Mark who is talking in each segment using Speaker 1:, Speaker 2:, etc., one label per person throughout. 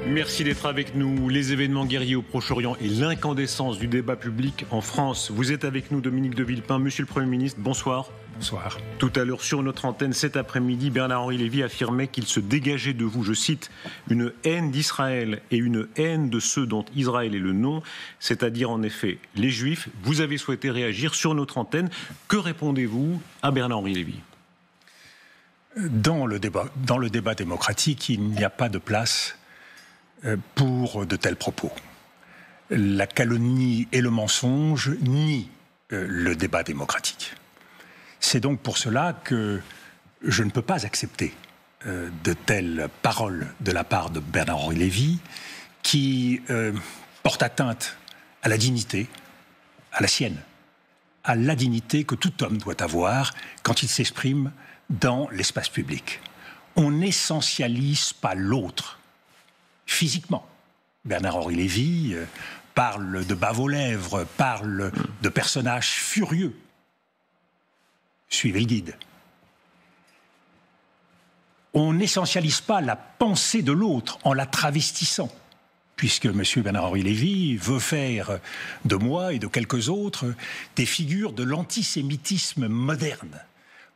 Speaker 1: Merci d'être avec nous. Les événements guerriers au Proche-Orient et l'incandescence du débat public en France. Vous êtes avec nous, Dominique de Villepin. Monsieur le Premier ministre, bonsoir.
Speaker 2: Bonsoir.
Speaker 1: Tout à l'heure, sur notre antenne, cet après-midi, Bernard-Henri Lévy affirmait qu'il se dégageait de vous, je cite, une haine d'Israël et une haine de ceux dont Israël est le nom, c'est-à-dire en effet les Juifs. Vous avez souhaité réagir sur notre antenne. Que répondez-vous à Bernard-Henri Lévy ?
Speaker 2: Dans le débat démocratique, il n'y a pas de place pour de tels propos. La calomnie et le mensonge nient le débat démocratique. C'est donc pour cela que je ne peux pas accepter de telles paroles de la part de Bernard-Henri Lévy qui portent atteinte à la dignité, à la sienne, à la dignité que tout homme doit avoir quand il s'exprime dans l'espace public. On n'essentialise pas l'autre physiquement. Bernard-Henri Lévy parle de bave aux lèvres, parle de personnages furieux. Suivez le guide. On n'essentialise pas la pensée de l'autre en la travestissant, puisque M. Bernard-Henri Lévy veut faire de moi et de quelques autres des figures de l'antisémitisme moderne,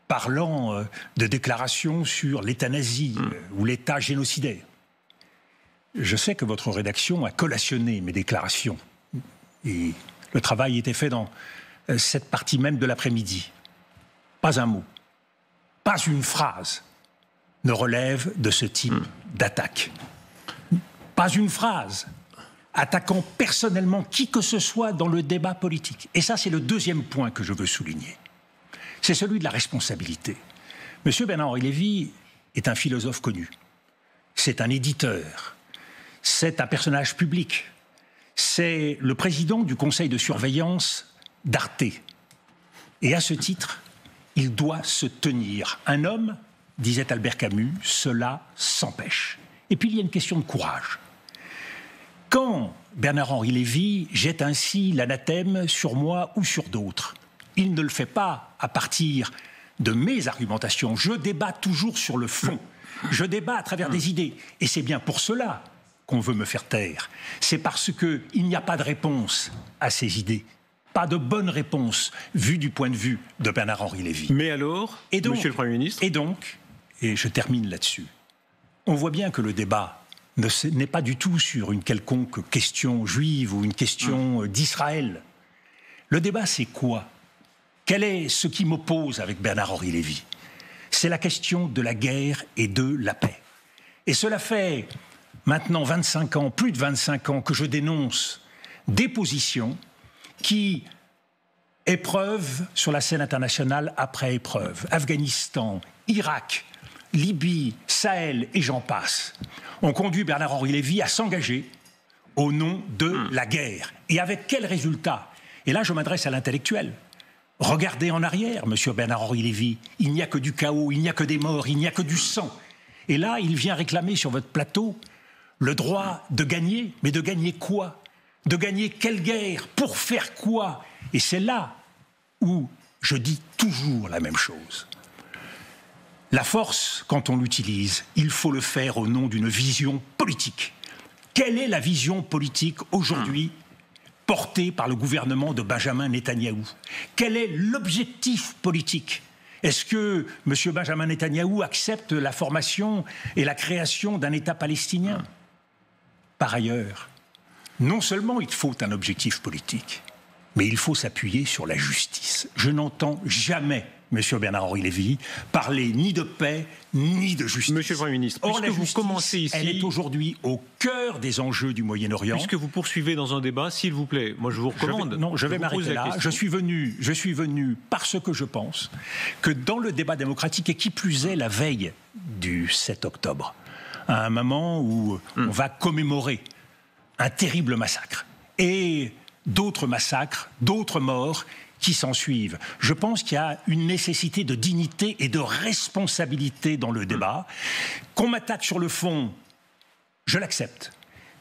Speaker 2: parlant de déclarations sur l'euthanasie ou l'État génocidaire. Je sais que votre rédaction a collationné mes déclarations et le travail était fait dans cette partie même de l'après-midi. Pas un mot, pas une phrase ne relève de ce type d'attaque. Pas une phrase attaquant personnellement qui que ce soit dans le débat politique. Et ça, c'est le deuxième point que je veux souligner. C'est celui de la responsabilité. Monsieur Bernard-Henri Lévy est un philosophe connu. C'est un éditeur. C'est un personnage public. C'est le président du conseil de surveillance d'Arte. Et à ce titre, il doit se tenir. Un homme, disait Albert Camus, cela s'empêche. Et puis il y a une question de courage. Quand Bernard-Henri Lévy jette ainsi l'anathème sur moi ou sur d'autres, il ne le fait pas à partir de mes argumentations. Je débat toujours sur le fond. Je débat à travers des idées. Et c'est bien pour cela qu'on veut me faire taire. C'est parce qu'il n'y a pas de réponse à ces idées. Pas de bonne réponse, vue du point de vue de Bernard-Henri Lévy.
Speaker 1: Mais alors, Monsieur le Premier ministre...
Speaker 2: Et je termine là-dessus, on voit bien que le débat n'est pas du tout sur une quelconque question juive ou une question d'Israël. Le débat, c'est quoi ? Quel est ce qui m'oppose avec Bernard-Henri Lévy ? C'est la question de la guerre et de la paix. Et cela fait maintenant 25 ans, plus de 25 ans, que je dénonce des positions qui, épreuve sur la scène internationale après épreuve, Afghanistan, Irak, Libye, Sahel et j'en passe, ont conduit Bernard-Henri Lévy à s'engager au nom de la guerre. Et avec quel résultat ? Et là, je m'adresse à l'intellectuel. Regardez en arrière, monsieur Bernard-Henri Lévy. Il n'y a que du chaos, il n'y a que des morts, il n'y a que du sang. Et là, il vient réclamer sur votre plateau le droit de gagner. Mais de gagner quoi ? De gagner quelle guerre ? Pour faire quoi ? Et c'est là où je dis toujours la même chose. La force, quand on l'utilise, il faut le faire au nom d'une vision politique. Quelle est la vision politique aujourd'hui portée par le gouvernement de Benjamin Netanyahou ? Quel est l'objectif politique ? Est-ce que M. Benjamin Netanyahou accepte la formation et la création d'un État palestinien ? Par ailleurs, non seulement il faut un objectif politique, mais il faut s'appuyer sur la justice. Je n'entends jamais M. Bernard-Henri Lévy parler ni de paix, ni de justice.
Speaker 1: Monsieur le Premier ministre,
Speaker 2: or,
Speaker 1: puisque vous commencez ici...
Speaker 2: elle est aujourd'hui au cœur des enjeux du Moyen-Orient.
Speaker 1: Puisque vous poursuivez dans un débat, s'il vous plaît, moi je vous recommande...
Speaker 2: Je vais m'arrêter là. Je suis venu parce que je pense que dans le débat démocratique, et qui plus est la veille du 7 octobre, à un moment où on va commémorer un terrible massacre, et d'autres massacres, d'autres morts qui s'en suivent. Je pense qu'il y a une nécessité de dignité et de responsabilité dans le débat. Qu'on m'attaque sur le fond, je l'accepte.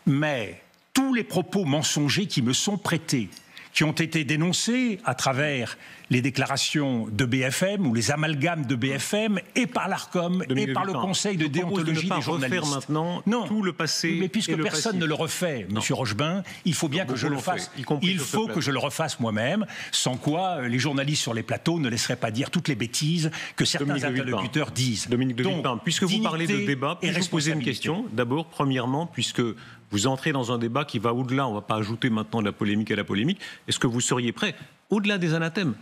Speaker 2: Mais tous les propos mensongers qui me sont prêtés, qui ont été dénoncés à travers les déclarations de BFM ou les amalgames de BFM et par l'ARCOM et par le Conseil de déontologie des journalistes.
Speaker 1: Maintenant tout le passé.
Speaker 2: Mais puisque personne ne le refait, Monsieur Rochebin, il faut bien que je le fasse. Il faut que je le refasse moi-même, sans quoi les journalistes sur les plateaux ne laisseraient pas dire toutes les bêtises que certains interlocuteurs disent.
Speaker 1: Dominique de Villepin, puisque vous parlez de débat, puis-je vous poser une question? D'abord, premièrement, puisque vous entrez dans un débat qui va au-delà, on ne va pas ajouter maintenant de la polémique à la polémique, est-ce que vous seriez prêt, au-delà des anathèmes,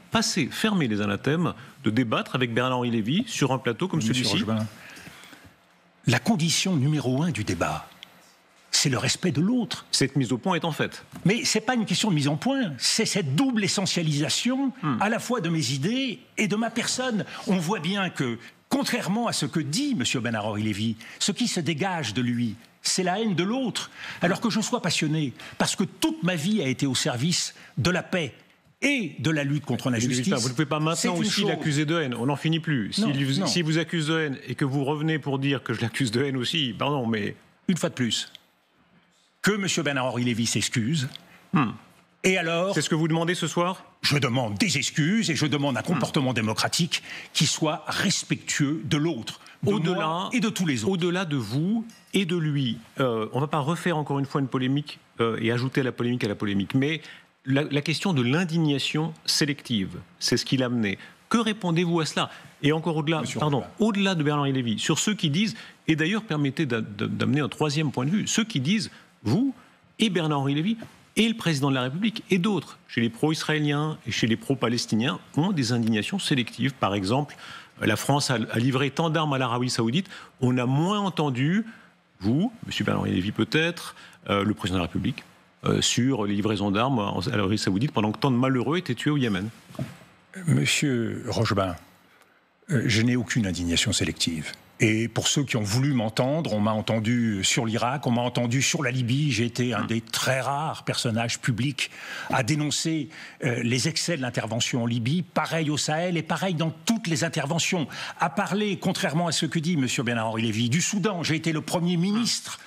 Speaker 1: fermer les anathèmes, de débattre avec Bernard-Henri Lévy sur un plateau comme celui-ci?
Speaker 2: La condition numéro 1 du débat, c'est le respect de l'autre.
Speaker 1: Cette mise au point est en fait.
Speaker 2: Mais ce n'est pas une question de mise en point, c'est cette double essentialisation à la fois de mes idées et de ma personne. On voit bien que, contrairement à ce que dit M. Bernard-Henri Lévy, ce qui se dégage de lui, c'est la haine de l'autre. Alors que je sois passionné, parce que toute ma vie a été au service de la paix et de la lutte contre l'injustice.
Speaker 1: Vous ne pouvez pas maintenant aussi l'accuser de haine, on n'en finit plus. S'il vous accuse de haine et que vous revenez pour dire que je l'accuse de haine aussi, pardon, mais...
Speaker 2: Une fois de plus, que M. Bernard-Henri Lévy s'excuse, et alors...
Speaker 1: C'est ce que vous demandez ce soir?
Speaker 2: Je demande des excuses et je demande un comportement démocratique qui soit respectueux de l'autre, au-delà et de tous les autres.
Speaker 1: Au-delà de vous et de lui, on ne va pas refaire encore une fois une polémique et ajouter la polémique, mais la question de l'indignation sélective, c'est ce qu'il a amené. Que répondez-vous à cela? Et encore au-delà, au-delà de Bernard-Henri Lévy, sur ceux qui disent, et d'ailleurs permettez d'amener un troisième point de vue, ceux qui disent, vous et Bernard-Henri Lévy et le président de la République et d'autres, chez les pro-israéliens et chez les pro-palestiniens, ont des indignations sélectives. Par exemple, la France a livré tant d'armes à l'Arabie Saoudite, on a moins entendu, vous, M. Bernard-Henri Lévy peut-être, le président de la République, sur les livraisons d'armes à l'Arabie Saoudite pendant que tant de malheureux étaient tués au Yémen.
Speaker 2: Monsieur Rochebin, je n'ai aucune indignation sélective. Et pour ceux qui ont voulu m'entendre, on m'a entendu sur l'Irak, on m'a entendu sur la Libye. J'ai été un des très rares personnages publics à dénoncer les excès de l'intervention en Libye, pareil au Sahel et pareil dans toutes les interventions. À parler, contrairement à ce que dit M. Bernard-Henri Lévy, du Soudan. J'ai été le Premier ministre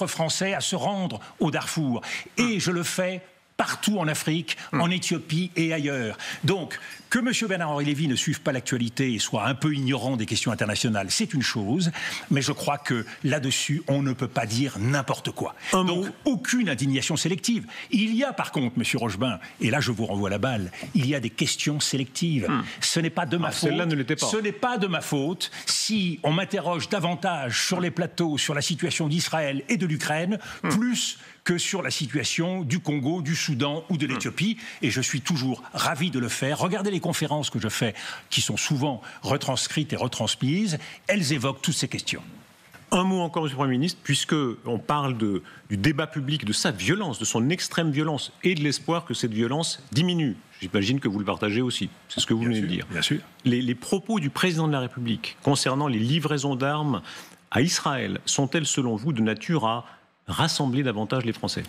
Speaker 2: français à se rendre au Darfour. Et je le fais partout en Afrique, en Éthiopie et ailleurs. Donc, que M. Bernard-Henri Lévy ne suive pas l'actualité et soit un peu ignorant des questions internationales, c'est une chose, mais je crois que là-dessus, on ne peut pas dire n'importe quoi. Donc, aucune indignation sélective. Il y a par contre, M. Rochebin, et là je vous renvoie la balle, il y a des questions sélectives. Ce n'est pas de ma faute.
Speaker 1: Celle-là ne l'était pas.
Speaker 2: Ce n'est pas de ma faute si on m'interroge davantage sur les plateaux, sur la situation d'Israël et de l'Ukraine, plus que sur la situation du Congo, du Soudan ou de l'Éthiopie. Et je suis toujours ravi de le faire. Regardez les conférences que je fais, qui sont souvent retranscrites et retransmises. Elles évoquent toutes ces questions.
Speaker 1: Un mot encore, Monsieur le Premier ministre, puisqu'on parle du débat public, de sa violence, de son extrême violence, et de l'espoir que cette violence diminue. J'imagine que vous le partagez aussi. C'est ce que vous venez de dire.
Speaker 2: Bien sûr.
Speaker 1: Les propos du président de la République concernant les livraisons d'armes à Israël sont-elles, selon vous, de nature à rassembler davantage les Français?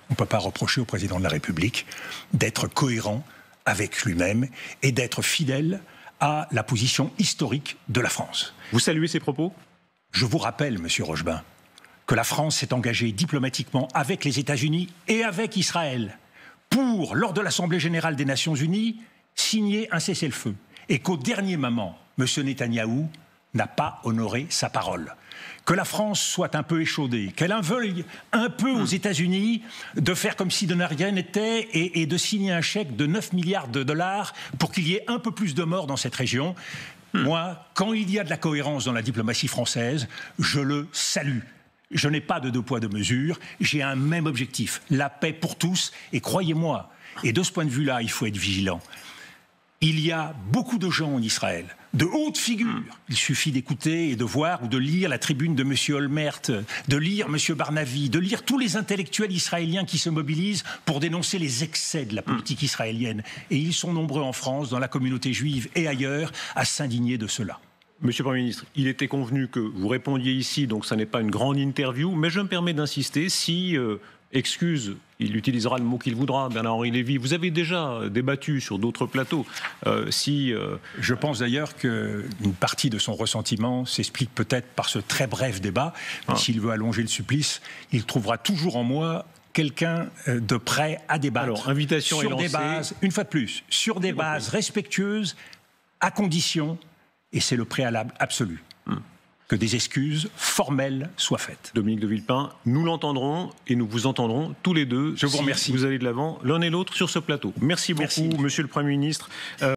Speaker 2: On ne peut pas reprocher au président de la République d'être cohérent avec lui-même et d'être fidèle à la position historique de la France.
Speaker 1: Vous saluez ces propos?
Speaker 2: Je vous rappelle, Monsieur Rochebin, que la France s'est engagée diplomatiquement avec les États-Unis et avec Israël pour, lors de l'Assemblée générale des Nations unies, signer un cessez-le-feu. Et qu'au dernier moment, M. Netanyahou n'a pas honoré sa parole. Que la France soit un peu échaudée, qu'elle en veuille un peu aux États-Unis de faire comme si de rien n'était et de signer un chèque de 9 milliards de dollars pour qu'il y ait un peu plus de morts dans cette région. Moi, quand il y a de la cohérence dans la diplomatie française, je le salue. Je n'ai pas de deux poids, deux mesures, j'ai un même objectif, la paix pour tous, et croyez-moi, et de ce point de vue-là, il faut être vigilant. Il y a beaucoup de gens en Israël, de hautes figures. Il suffit d'écouter et de voir ou de lire la tribune de M. Olmert, de lire M. Barnavi, de lire tous les intellectuels israéliens qui se mobilisent pour dénoncer les excès de la politique israélienne. Et ils sont nombreux en France, dans la communauté juive et ailleurs, à s'indigner de cela.
Speaker 1: Monsieur le Premier ministre, il était convenu que vous répondiez ici, donc ça n'est pas une grande interview, mais je me permets d'insister, si... excuse, il utilisera le mot qu'il voudra, Bernard-Henri Lévy. Vous avez déjà débattu sur d'autres plateaux.
Speaker 2: Je pense d'ailleurs qu'une partie de son ressentiment s'explique peut-être par ce très bref débat. S'il veut allonger le supplice, il trouvera toujours en moi quelqu'un de prêt à débattre.
Speaker 1: Alors, invitation
Speaker 2: sur
Speaker 1: est lancée.
Speaker 2: Des bases, une fois de plus, sur des bases respectueuses, à condition, et c'est le préalable absolu, que des excuses formelles soient faites.
Speaker 1: Dominique de Villepin, nous l'entendrons et nous vous entendrons tous les deux.
Speaker 2: Je vous remercie.
Speaker 1: Vous allez de l'avant l'un et l'autre sur ce plateau. Merci beaucoup, Monsieur le Premier ministre.